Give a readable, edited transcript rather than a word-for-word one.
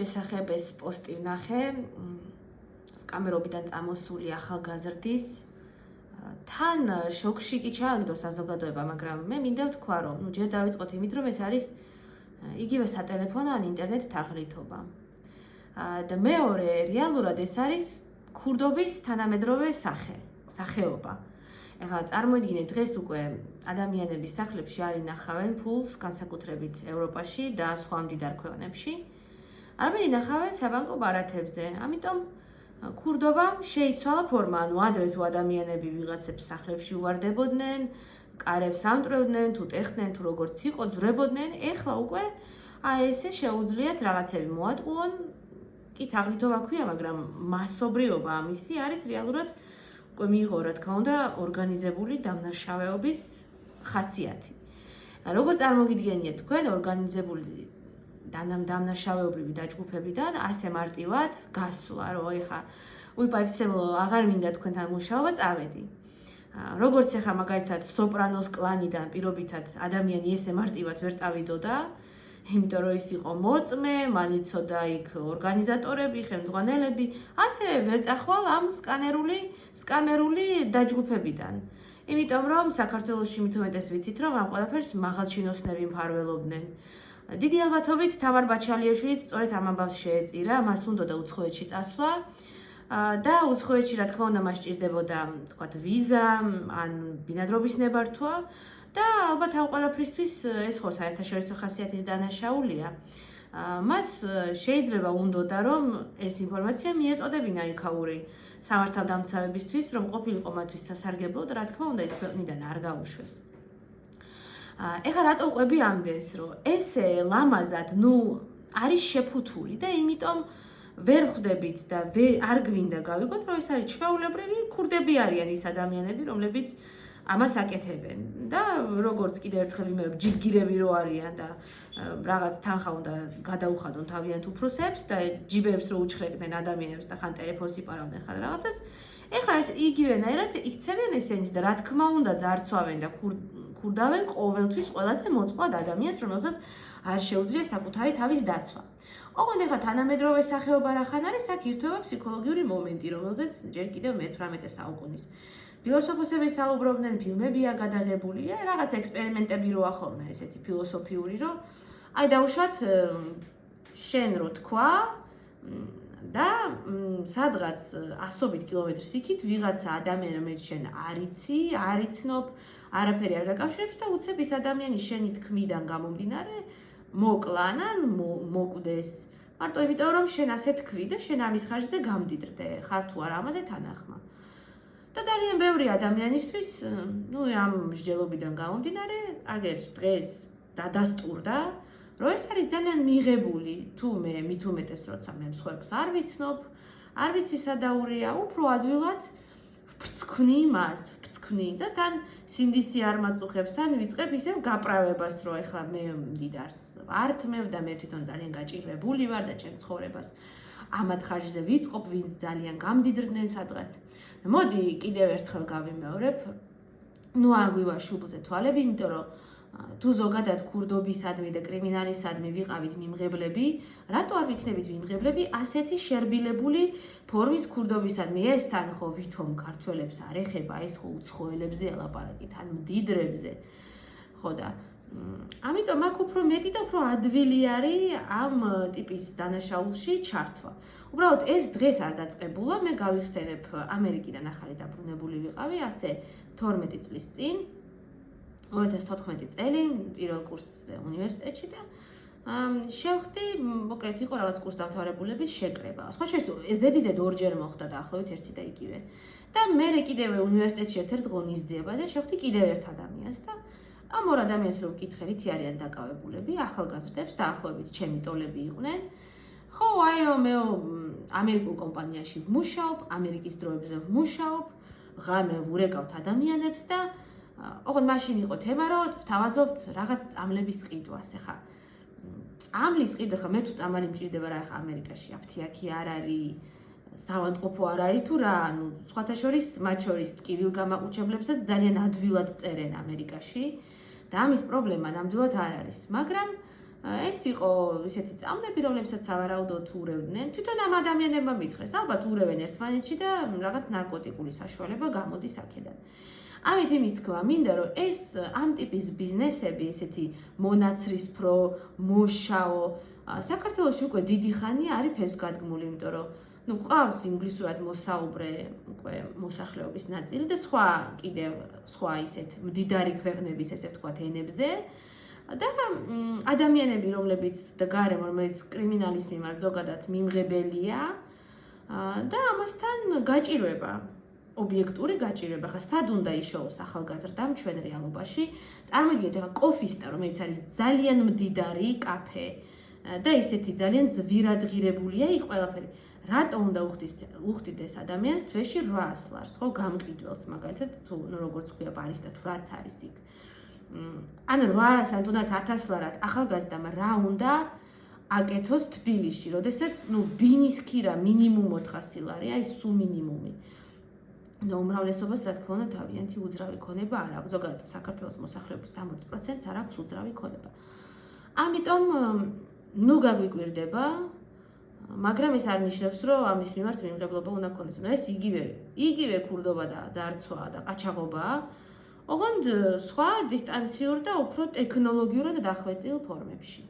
შესახებ ეს პოსტი ვნახე სკამერობიდან წამოსული ახალგაზრდის თან შოქში კი ჩააგდო საზოგადოება, მაგრამ მე მინდა ვთქვა, რომ ჯერ დავიწყოთ იმით, რომ ეს არის იგივე სატელეფონო ან ინტერნეტ თაღლითობა. და მეორე რეალურად ეს არის ქურდობის თანამედროვე სახეობა. ეხლა წარმოიდგინეთ, დღეს უკვე ადამიანების სახლებში არ ინახავენ ფულს, განსაკუთრებით ევროპაში და სხვა მდიდარ ქვეყნებში. არამედ ინახავენ საბანკო ბარათებზე. ამიტომ ქურდობამ შეიცვალა ფორმა, ანუ ადრე თუ ადამიანები ვიღაცებს სახლებში უვარდებოდნენ, კარებს ამტვრევდნენ, თუ ტეხდნენ, თუ როგორც იყო, ძვრებოდნენ, ეხლა უკვე ესე შეუძლიათ რაღაცები მოატყუონ. კი თაღლითობა ქვია, მაგრამ მასობრიობა ამისი არის რეალურად უკვე მიიღო, რა თქმა უნდა, ორგანიზებული დამნაშავეობის ხასიათი. როგორც წარმოგიდგენიათ თქვენ, ორგანიზებული დამნაშავეობრივი დაჯგუფებიდან ასე მარტივად გასვლა, რომ ეხა უიპაიფცემლო აღარ მინდა თქვენთან მუშაობა, წავედი. როგორც ეხა მაგალითად სოპრანოს კლანიდან პირობითად ადამიანი ესე მარტივად ვერ წავიდოდა, იმიტომ რომ ის იყო მოწმე, მან იცოდა იქ ორგანიზატორები, ხელმძღვანელები, ასევე ვერ წახვალ ამ სკამერული დაჯგუფებიდან. იმიტომ რომ საქართველოში მით უმეტეს ვიცით, რომ ამ ყველაფერს მაღალჩინოსნები მფარველობდნენ. დიდი ალბათობით თამარ ბაჩალიაშვილიც სწორედ ამ ამბავს შეეწირა, მას უნდოდა უცხოეთში წასვლა და უცხოეთში რა თქმა უნდა მას სჭირდებოდა, თქვათ, ვიზა ან ბინადრობის ნებართვა და ალბათ ამ ყველაფრისთვის ეს ხო საერთაშორისო ხასიათის დანაშაულია. მას შეიძლება უნდოდა რომ ეს ინფორმაცია მიეწოდებინა იქაური სამართალდამცავებისთვის, რომ ყოფილიყო მათთვის სასარგებლო და რა თქმა უნდა ეს ქვეყნიდან არ გაუშვეს. ეხლა რატო ვყვები ამდენს, რომ ესე ლამაზად, არის შეფუთული და იმიტომ ვერ ხვდებით და არ გვინდა გავიგოთ, რომ ეს არის ჩვეულებრივი ქურდები არიან ის ადამიანები, რომლებიც ამას აკეთებენ და როგორც კიდევ ერთხელ ვიმეორებ, ჯიბგირები რო არიან და რაღაც თანხა უნდა გადაუხადონ თავიანთ უფროსებს და ჯიბებს რო უჩხრეკდნენ ადამიანებს და ხან ტელეფონს იპარავდნენ ხან რაღაცას, ეხლა ეს იგივენაირად იქცევენ ესენიც და რა თქმა უნდა ძარცვავენ და ქურდავენ ყოველთვის ყველაზე მოწყვლად ადამიანს, რომელსაც არ შეუძლია საკუთარი თავის დაცვა. ოღონდ ეხლა თანამედროვე სახეობა რახან არის, აქ ირთვება ფსიქოლოგიური მომენტი, რომელზეც ჯერ კიდევ მე-18 საუკუნის ფილოსოფოსები საუბრობდნენ, ფილმებია გადაღებული, რაღაც ექსპერიმენტები როა ხოლმე ესეთი ფილოსოფიური, რომ აი დაუშვათ შენ რო თქვა და სადღაც 100 კილომეტრის იქით ვიღაცა ადამიანი, რომელიც შენ არ იცი, არ იცნობ, არაფერი არ გაკავშირებს და უცებ ის ადამიანი შენი თქმიდან გამომდინარე მოკლან ან მოკვდეს. მარტო იმიტომ რომ შენ ასე თქვი და შენ ამის ხარჯზე გამდიდრდე, ხარ თუ არა ამაზე თანახმა. და ძალიან ბევრი ადამიანისთვის, ამ მსჯელობიდან გამომდინარე, აგერ დღეს დადასტურდა, რომ ეს არის ძალიან მიღებული, თუ მე მით უმეტეს როცა მე მსხვერპლს არ ვიცნობ, არ ვიცი სადაურია, უფრო ადვილად ვფრცქვი მას, და თან სინდისი არ მაწუხებს, თან ვიწყებ ისევ გაправებას, რომ ეხლა მე მდიდარს ვართმევ და მე თვითონ ძალიან გაჭირვებული ვარ და ჩემ ცხოვრებას ამათ ხარჯზე ვიწყობ, ვინც ძალიან გამდიდრდნენ სადღაც. მოდი კიდევ ერთხელ გავიმეორებ, აგვივა შუბლზე თვალები, იმიტომ რომ თუ ზოგადად ქურდობისადმი და კრიმინალისადმი ვიყავით მიმღებლები, რატო არ ვიქნებით მიმღებლები ასეთი შერბილებული ფორმის ქურდობისადმი? ეს თან ხო ვითომ ქართველებს არ ეხება, ეს ხო უცხოელებზე ელაპარაკით, ან მდიდრებზე. ხო და ამიტომ აქ უფრო მეტი და უფრო ადვილი არის ამ ტიპის დანაშაულში ჩართვა. უბრალოდ ეს დღეს არ დაწყებულა, მე გავიხსენებ ამერიკიდან ახალი დაბრუნებული ვიყავი, ასე 12 წლის წინ. 2014 წელი პირველ კურსზე უნივერსიტეტში და შევხვდი, მოკლედ იყო რაღაც კურსდამთავრებულების შეკრება. სხვა შეს ზედიზედ ორჯერ მოხდა დაახლოებით ერთი და იგივე. და მე კიდევ უნივერსიტეტში ერთ-ერთ ღონისძიებაზე შევხვდი კიდევ ერთ ადამიანს და ამ ორ ადამიანს რო ვკითხე, რითი არიან დაკავებულები, ახალგაზრდებს დაახლოებით ჩემი ტოლები იყვნენ. ხო, მე ამერიკულ კომპანიაში ვმუშაობ, ამერიკის დროებზე ვმუშაობ, ღამე ვურეკავთ ადამიანებს და ოღონდ მაშინ იყო თემა, რომ ვთავაზობთ რაღაც წამლების ყიდვას. ეხლა წამლის ყიდვა, ხა მე თუ წამალი მჭირდება რა, ეხლა ამერიკაში აფთიაქი არ არის, სავანტყოფო არ არის თუ რა, სხვათა შორის, მათ შორის ტკივილგამაყუჩებლებსაც ძალიან ადვილად წერენ ამერიკაში და ამის პრობლემა ნამდვილად არ არის. მაგრამ ეს იყო ისეთი წამები, რომლებსაც სავარაუდოდ ურევდნენ. თვითონ ამ ადამიანებმა მითხრეს, ალბათ ურევენ ერთმანეთში და რაღაც ნარკოტიკული საშუალება გამოდის აქედან. ამით იმის თქვა მინდა, რომ ეს ამ ტიპის ბიზნესები, ესეთი მონაცრისფრო, მოშაო, საქართველოში უკვე დიდი ხანია არის ფესვგადგმული, იმიტომ რომ ყავს ინგლისურად მოსაუბრე უკვე მოსახლეობის ნაწილი და სხვა ისეთ მდიდარი ქვეყნების ესე ვთქვათ ენებზე და ადამიანები, რომლებიც და გარემო, რომელიც კრიმინალის მიმართ ზოგადად მიმღებელია და ამასთან გაჭირვება ობიექტური გაჭირვება. ხა სად უნდა იშოვოს ახალგაზრდამ ჩვენ რეალობაში? წარმოგიდგენთ, ახლა კოფისტა, რომელიც არის ძალიან მდიდარი კაფე და ისეთი ძალიან ძვირადღირებულია იქ ყველაფერი. რატო უნდა უხდიდეს ადამიანს თვეში 800 ლარს, ხო, გამყიდველს მაგალითად, თუ როგორც ქვია ბარისტა თუ რაც არის იქ. ან 800 ან თუნდაც 1000 ლარად ახალგაზრდამ რა უნდა აკეთოს თბილისში, როდესაც ბინის ქირა მინიმუმ 400 ლარი არის სულ მინიმუმი. და უმრავლესობას რა თქმა უნდა თავიანთი უძრავი ქონება არ აქვს. ზოგადად საქართველოს მოსახლეობის 60%-ს არ აქვს უძრავი ქონება. ამიტომ გაგვიკვირდება, მაგრამ ეს არ ნიშნავს, რომ ამის მიმართ მიმღებლობა უნდა ქონდეს. ეს იგივე ქურდობა და ძარცვა და ყაჩაღობაა, ოღონდ სხვა დისტანციურ და უფრო ტექნოლოგიურად დახვეწილ ფორმებში.